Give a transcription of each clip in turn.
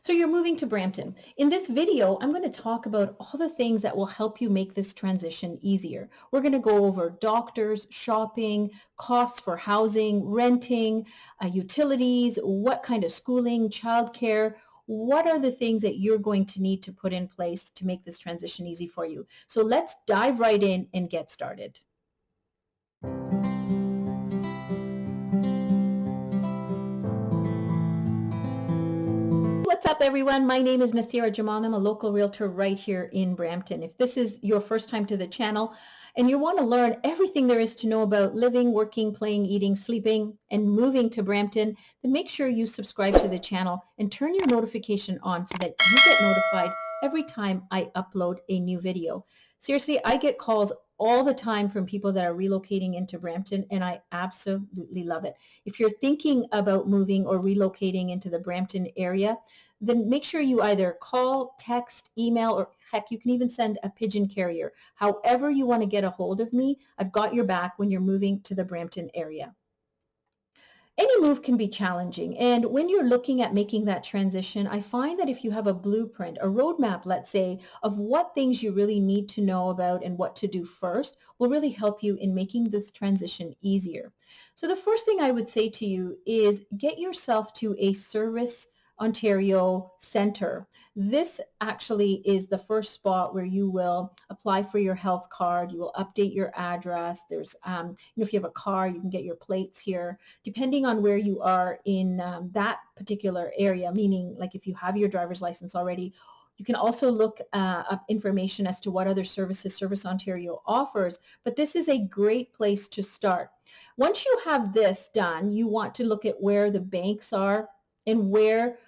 So you're moving to Brampton. In this video, I'm going to talk about all the things that will help you make this transition easier. We're going to go over doctors, shopping, costs for housing, renting, utilities, what kind of schooling, childcare. What are the things that you're going to need to put in place to make this transition easy for you? So let's dive right in and get started. What's up, everyone? My name is Nasira Jamal. I'm a local realtor right here in Brampton. If this is your first time to the channel and you want to learn everything there is to know about living, working, playing, eating, sleeping, and moving to Brampton, then make sure you subscribe to the channel and turn your notification on so that you get notified every time I upload a new video. Seriously, I get calls all the time from people that are relocating into Brampton, and I absolutely love it. If you're thinking about moving or relocating into the Brampton area, then make sure you either call, text, email, or heck, you can even send a pigeon carrier. However you want to get a hold of me, I've got your back when you're moving to the Brampton area. Any move can be challenging. And when you're looking at making that transition, I find that if you have a blueprint, a roadmap, let's say, of what things you really need to know about and what to do first, will really help you in making this transition easier. So the first thing I would say to you is get yourself to a service Ontario center. This actually is the first spot where you will apply for your health card. You will update your address. There's, if you have a car, you can get your plates here. Depending on where you are in that particular area, meaning like if you have your driver's license already, you can also look up information as to what other services Service Ontario offers, but this is a great place to start. Once you have this done, you want to look at where the banks are and where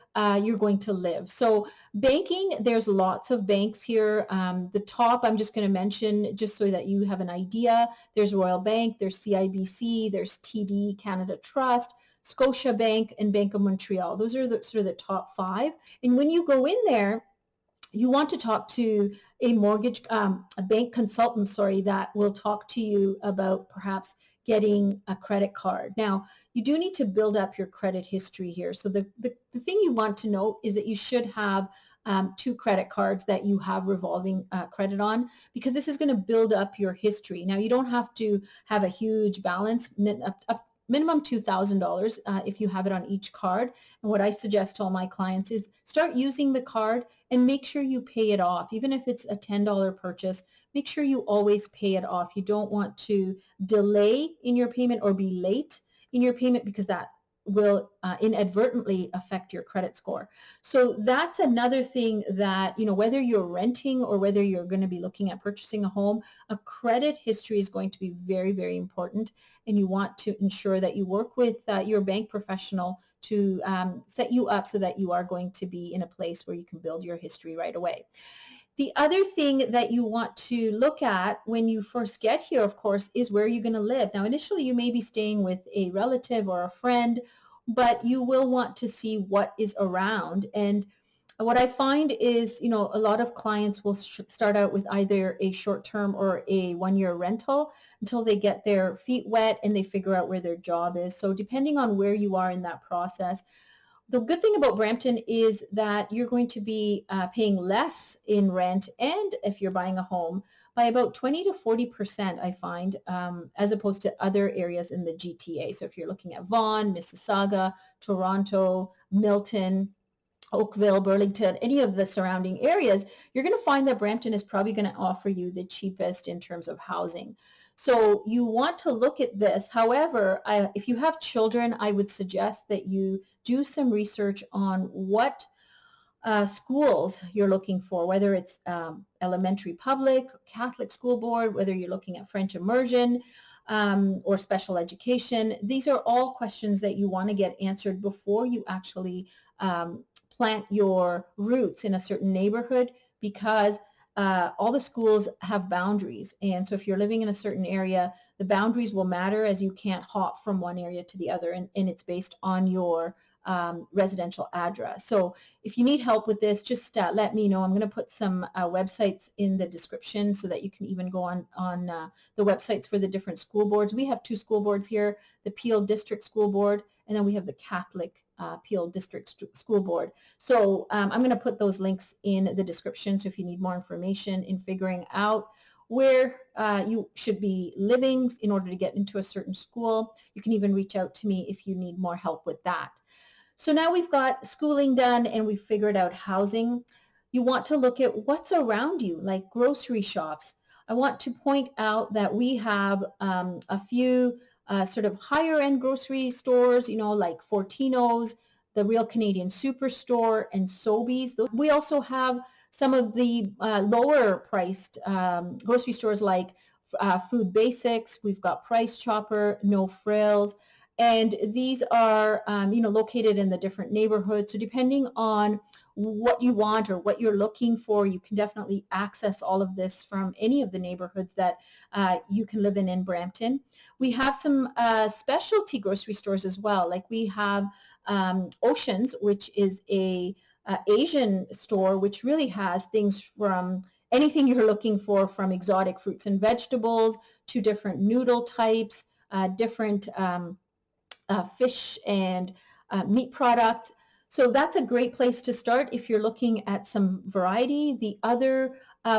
you're going to live. So banking, there's lots of banks here. The top I'm just going to mention just so that you have an idea. There's Royal Bank, there's CIBC, there's TD Canada Trust, Scotia Bank, and Bank of Montreal. Those are the sort of the top five. And when you go in there, you want to talk to a a bank consultant, that will talk to you about perhaps getting a credit card. Now, you do need to build up your credit history here. So the thing you want to know is that you should have two credit cards that you have revolving credit on, because this is going to build up your history. Now, you don't have to have a huge balance, minimum $2,000 if you have it on each card. And what I suggest to all my clients is start using the card and make sure you pay it off. Even if it's a $10 purchase, make sure you always pay it off. You don't want to delay in your payment or be late in your payment, because that will inadvertently affect your credit score. So that's another thing that, whether you're renting or whether you're going to be looking at purchasing a home, a credit history is going to be very, very important. And you want to ensure that you work with your bank professional to set you up so that you are going to be in a place where you can build your history right away. The other thing that you want to look at when you first get here, of course, is where you're going to live. Now, initially, you may be staying with a relative or a friend, but you will want to see what is around. And what I find is, a lot of clients will start out with either a short-term or a one-year rental until they get their feet wet and they figure out where their job is. So depending on where you are in that process, the good thing about Brampton is that you're going to be paying less in rent, and if you're buying a home, by about 20 to 40%, I find, as opposed to other areas in the GTA. So if you're looking at Vaughan, Mississauga, Toronto, Milton, Oakville, Burlington, any of the surrounding areas, you're going to find that Brampton is probably going to offer you the cheapest in terms of housing. So you want to look at this. However, if you have children, I would suggest that you do some research on what schools you're looking for, whether it's elementary public, Catholic school board, whether you're looking at French immersion or special education. These are all questions that you want to get answered before you actually plant your roots in a certain neighborhood, because all the schools have boundaries. And so if you're living in a certain area, the boundaries will matter, as you can't hop from one area to the other, and it's based on your residential address. So if you need help with this, just let me know. I'm going to put some websites in the description so that you can even go on the websites for the different school boards. We have two school boards here, the Peel District School Board, and then we have the Catholic Peel District School Board. So I'm going to put those links in the description. So if you need more information in figuring out where you should be living in order to get into a certain school, you can even reach out to me if you need more help with that. So now we've got schooling done and we've figured out housing. You want to look at what's around you, like grocery shops. I want to point out that we have a few sort of higher end grocery stores, like Fortino's, the Real Canadian Superstore, and Sobeys. We also have some of the lower priced grocery stores like Food Basics. We've got Price Chopper, No Frills. And these are, located in the different neighborhoods. So depending on what you want or what you're looking for, you can definitely access all of this from any of the neighborhoods that you can live in Brampton. We have some specialty grocery stores as well. Like we have Oceans, which is a Asian store, which really has things from anything you're looking for, from exotic fruits and vegetables to different noodle types, different fish and meat products. So that's a great place to start if you're looking at some variety. The other,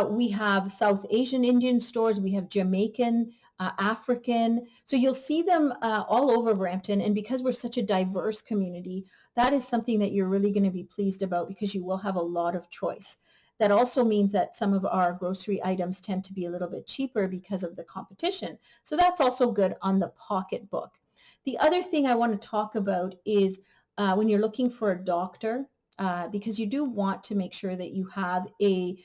we have South Asian Indian stores, we have Jamaican, African. So you'll see them all over Brampton. And because we're such a diverse community, that is something that you're really going to be pleased about, because you will have a lot of choice. That also means that some of our grocery items tend to be a little bit cheaper because of the competition. So that's also good on the pocketbook. The other thing I want to talk about is when you're looking for a doctor, because you do want to make sure that you have a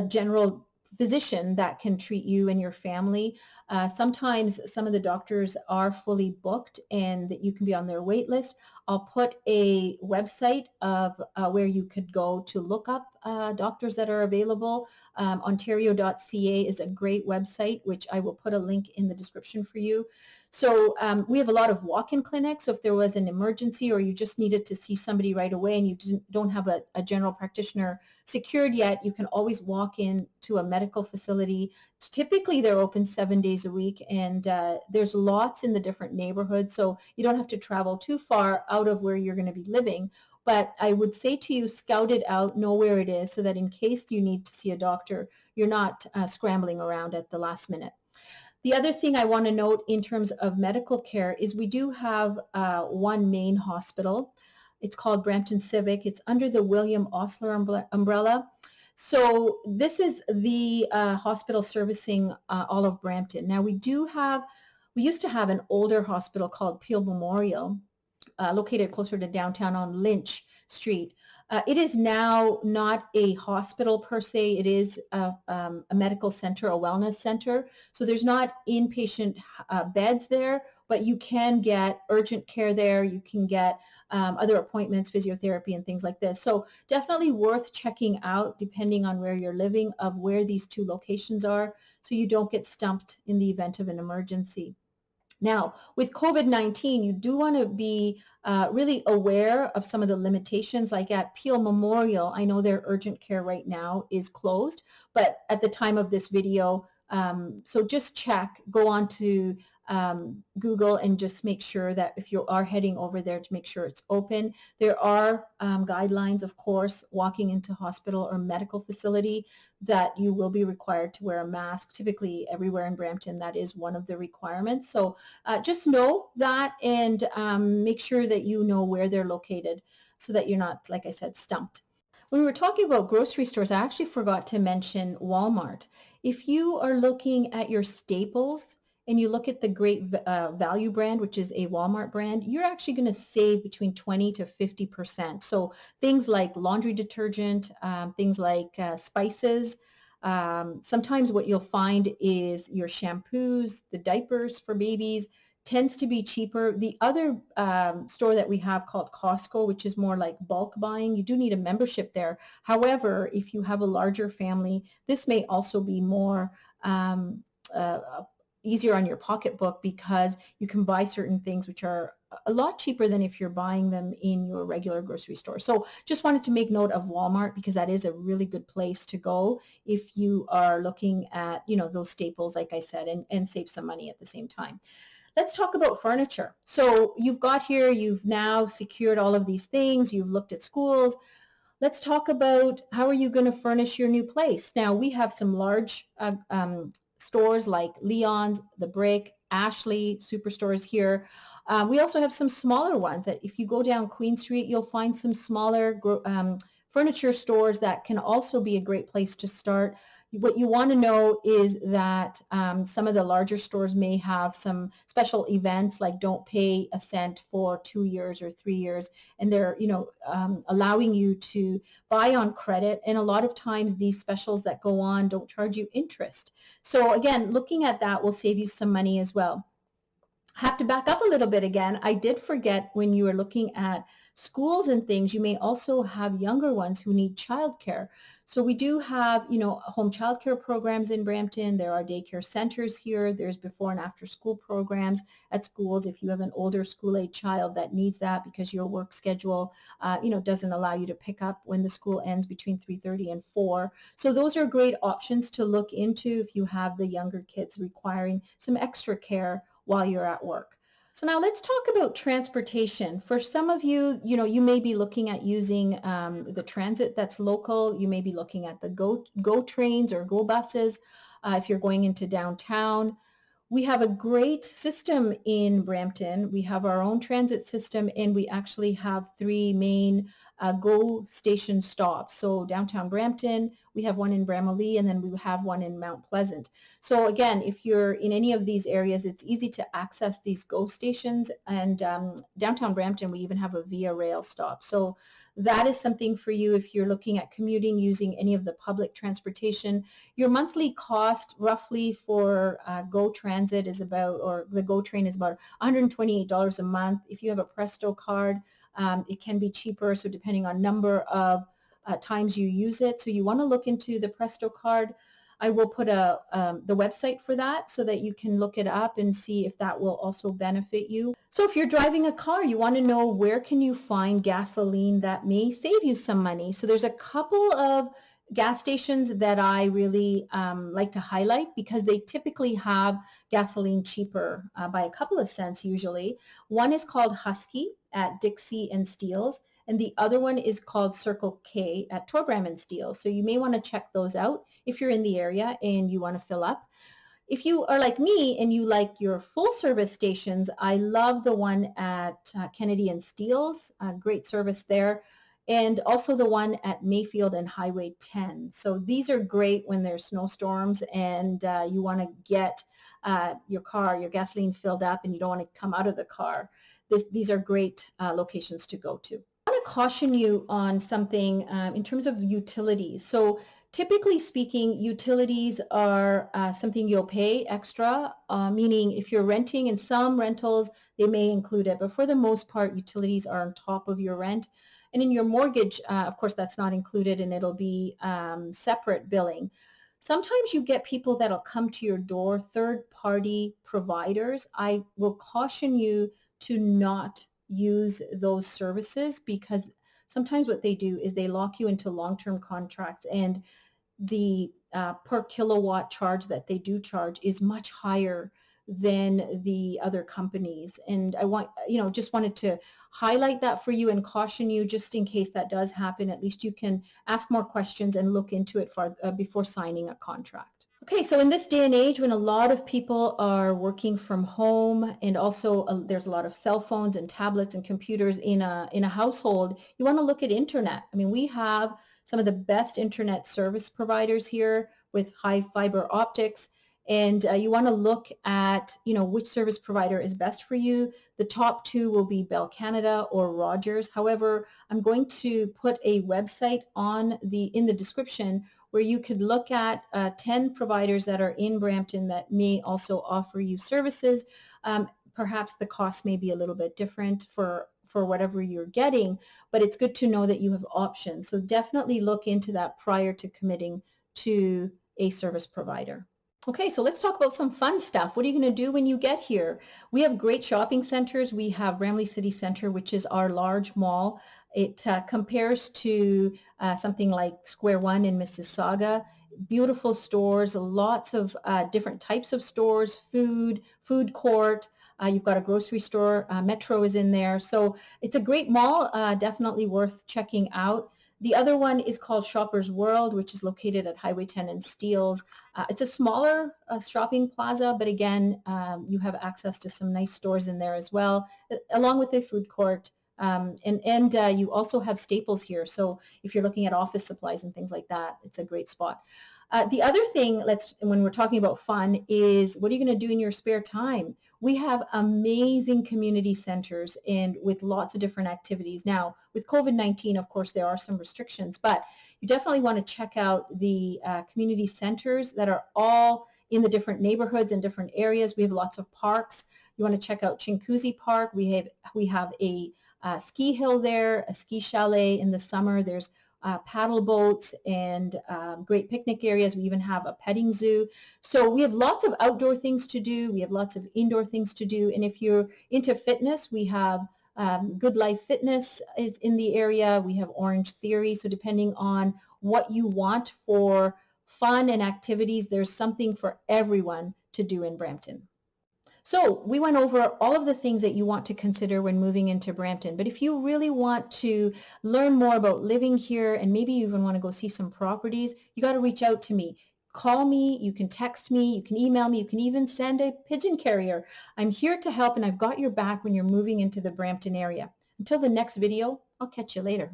general physician that can treat you and your family. Sometimes some of the doctors are fully booked and that you can be on their wait list. I'll put a website of where you could go to look up doctors that are available. Ontario.ca is a great website, which I will put a link in the description for you. So we have a lot of walk-in clinics. So if there was an emergency or you just needed to see somebody right away and you don't have a general practitioner secured yet, you can always walk in to a medical facility. Typically, they're open 7 days a week, and there's lots in the different neighborhoods. So you don't have to travel too far out of where you're going to be living. But I would say to you, scout it out, know where it is, so that in case you need to see a doctor, you're not scrambling around at the last minute. The other thing I want to note in terms of medical care is we do have one main hospital. It's called Brampton Civic. It's under the William Osler umbrella. So this is the hospital servicing all of Brampton. Now we used to have an older hospital called Peel Memorial, located closer to downtown on Lynch Street. It is now not a hospital per se. It is a medical center, a wellness center. So there's not inpatient beds there, but you can get urgent care there. You can get other appointments, physiotherapy, and things like this. So definitely worth checking out, depending on where you're living, of where these two locations are, so you don't get stumped in the event of an emergency. Now, with COVID-19, you do want to be really aware of some of the limitations. Like at Peel Memorial, I know their urgent care right now is closed, but at the time of this video, so just check, go on to Google and just make sure that if you are heading over there, to make sure it's open. There are guidelines, of course, walking into hospital or medical facility, that you will be required to wear a mask. Typically everywhere in Brampton, that is one of the requirements. So just know that, and make sure that you know where they're located, so that you're not, like I said, stumped. When we were talking about grocery stores, I actually forgot to mention Walmart. If you are looking at your staples and you look at the Great Value brand, which is a Walmart brand, you're actually going to save between 20 to 50%. So things like laundry detergent, things like spices. Sometimes what you'll find is your shampoos, the diapers for babies, tends to be cheaper. The other store that we have called Costco, which is more like bulk buying, you do need a membership there. However, if you have a larger family, this may also be more easier on your pocketbook, because you can buy certain things which are a lot cheaper than if you're buying them in your regular grocery store. So just wanted to make note of Walmart, because that is a really good place to go if you are looking at, those staples, like I said, and save some money at the same time. Let's talk about furniture. So you've got here, you've now secured all of these things, you've looked at schools. Let's talk about how are you going to furnish your new place. Now we have some large stores like Leon's, The Brick, Ashley superstores here. We also have some smaller ones that if you go down Queen Street, you'll find some smaller furniture stores that can also be a great place to start. What you want to know is that some of the larger stores may have some special events like don't pay a cent for 2 years or 3 years, and they're allowing you to buy on credit. And a lot of times these specials that go on don't charge you interest. So again, looking at that will save you some money as well. Have to back up a little bit again. I did forget when you are looking at schools and things, you may also have younger ones who need childcare. So we do have, home childcare programs in Brampton. There are daycare centers here. There's before and after school programs at schools. If you have an older school-age child that needs that because your work schedule, doesn't allow you to pick up when the school ends between 3:30 and 4. So those are great options to look into if you have the younger kids requiring some extra care while you're at work. So now let's talk about transportation. For some of you, you may be looking at using the transit that's local. You may be looking at the go trains or go buses if you're going into downtown. We have a great system in Brampton. We have our own transit system, and we actually have three main GO station stops. So downtown Brampton, we have one in Bramalea, and then we have one in Mount Pleasant. So again, if you're in any of these areas, it's easy to access these GO stations. And downtown Brampton, we even have a Via Rail stop. So that is something for you if you're looking at commuting using any of the public transportation. Your monthly cost roughly for GO Transit is about, or the GO train is about $128 a month. If you have a Presto card, it can be cheaper. So depending on number of times you use it. So you want to look into the Presto card. I will put the website for that so that you can look it up and see if that will also benefit you. So if you're driving a car, you want to know where can you find gasoline that may save you some money. So there's a couple of gas stations that I really like to highlight because they typically have gasoline cheaper by a couple of cents usually. One is called Husky at Dixie and Steeles, and the other one is called Circle K at Torbram and Steeles. So you may want to check those out if you're in the area and you want to fill up. If you are like me and you like your full service stations, I love the one at Kennedy and Steeles, great service there, and also the one at Mayfield and Highway 10. So these are great when there's snowstorms and you want to get your gasoline filled up and you don't want to come out of the car. These are great locations to go to. I want to caution you on something in terms of utilities. So typically speaking, utilities are something you'll pay extra, meaning if you're renting, in some rentals, they may include it. But for the most part, utilities are on top of your rent. And in your mortgage, of course, that's not included and it'll be separate billing. Sometimes you get people that'll come to your door, third-party providers. I will caution you to not use those services because sometimes what they do is they lock you into long-term contracts and the per kilowatt charge that they do charge is much higher than the other companies. And I just wanted to highlight that for you and caution you just in case that does happen. At least you can ask more questions and look into it before signing a contract. Okay, so in this day and age when a lot of people are working from home and also there's a lot of cell phones and tablets and computers in a household, you want to look at internet. I mean, we have some of the best internet service providers here with high fiber optics, and you want to look at which service provider is best for you. The top two will be Bell Canada or Rogers. However, I'm going to put a website in the description where you could look at 10 providers that are in Brampton that may also offer you services. Perhaps the cost may be a little bit different for whatever you're getting, but it's good to know that you have options. So definitely look into that prior to committing to a service provider. Okay, so let's talk about some fun stuff. What are you going to do when you get here? We have great shopping centers. We have Bramalea City Centre, which is our large mall. It compares to something like Square One in Mississauga. Beautiful stores, lots of different types of stores, food court, You've got a grocery store. Metro is in there. So it's a great mall, definitely worth checking out. The other one is called Shoppers World, which is located at Highway 10 and Steeles. It's a smaller shopping plaza, but again, you have access to some nice stores in there as well, along with a food court. And you also have Staples here. So if you're looking at office supplies and things like that, it's a great spot. The other thing, when we're talking about fun, is what are you going to do in your spare time? We have amazing community centers and with lots of different activities. Now, with COVID-19, of course, there are some restrictions, but you definitely want to check out the community centers that are all in the different neighborhoods and different areas. We have lots of parks. You want to check out Chinguacousy Park. We have a ski hill there, a ski chalet in the summer. There's paddle boats and great picnic areas. We even have a petting zoo. So we have lots of outdoor things to do. We have lots of indoor things to do. And if you're into fitness, we have Good Life Fitness is in the area. We have Orange Theory. So depending on what you want for fun and activities, there's something for everyone to do in Brampton. So we went over all of the things that you want to consider when moving into Brampton. But if you really want to learn more about living here and maybe you even want to go see some properties, you got to reach out to me. Call me, you can text me, you can email me, you can even send a pigeon carrier. I'm here to help and I've got your back when you're moving into the Brampton area. Until the next video, I'll catch you later.